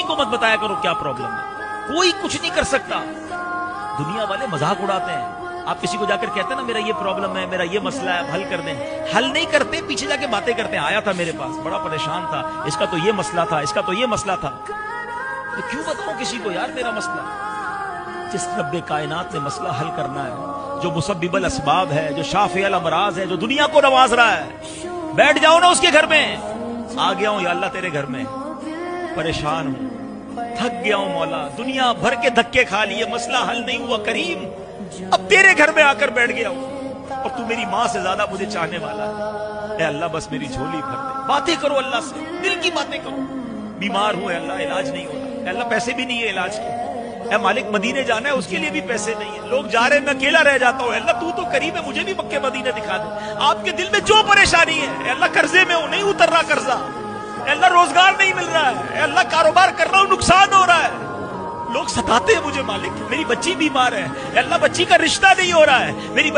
किसी को मत बताया करो क्या प्रॉब्लम है, कोई कुछ नहीं कर सकता। दुनिया वाले मजाक उड़ाते हैं। आप किसी को जाकर कहते हैं ना मेरा ये प्रॉब्लम है, मेरा ये मसला है, हल कर दें, हल नहीं करते, पीछे जाके बातें करते हैं। आया था मेरे पास, बड़ा परेशान था, इसका तो ये मसला था, इसका तो ये मसला था। तो क्यों बताऊं किसी को यार मेरा मसला? जिस रब्बे कायनात ने मसला हल करना है, जो मुसब्बिबुल असबाब है, जो शाफिउल अमराज है, जो दुनिया को नवाज रहा है, बैठ जाओ ना उसके घर में। आ गया हूं या अल्लाह तेरे घर में, परेशान हूं, थक गया हूं मौला, दुनिया भर के धक्के खा लिए, मसला हल नहीं हुआ करीम, अब तेरे घर में आकर बैठ गया हूं और तू मेरी मां से ज्यादा मुझे चाहने वाला है। ए अल्लाह बस मेरी झोली भर दे। बातें करो अल्लाह से, दिल की बातें करो। बीमार हूं अल्लाह, इलाज नहीं हो रहा, अल्लाह पैसे भी नहीं है इलाज के। ए मालिक मदीने जाना है, उसके लिए भी पैसे नहीं है, लोग जा रहे हैं, मैं अकेला रह जाता हूं, अल्लाह तू तो करीब है, मुझे भी मक्के मदीने दिखा दे। आपके दिल में जो परेशानी है, अल्लाह कर्जे में हूं, नहीं उतर रहा कर्जा, अल्लाह रोजगार नहीं मिल रहा है, अल्लाह कारोबार कर रहा हूं, नुकसान हो रहा है, लोग सताते हैं मुझे मालिक, मेरी बच्ची बीमार है, अल्लाह बच्ची का रिश्ता नहीं हो रहा है, मेरी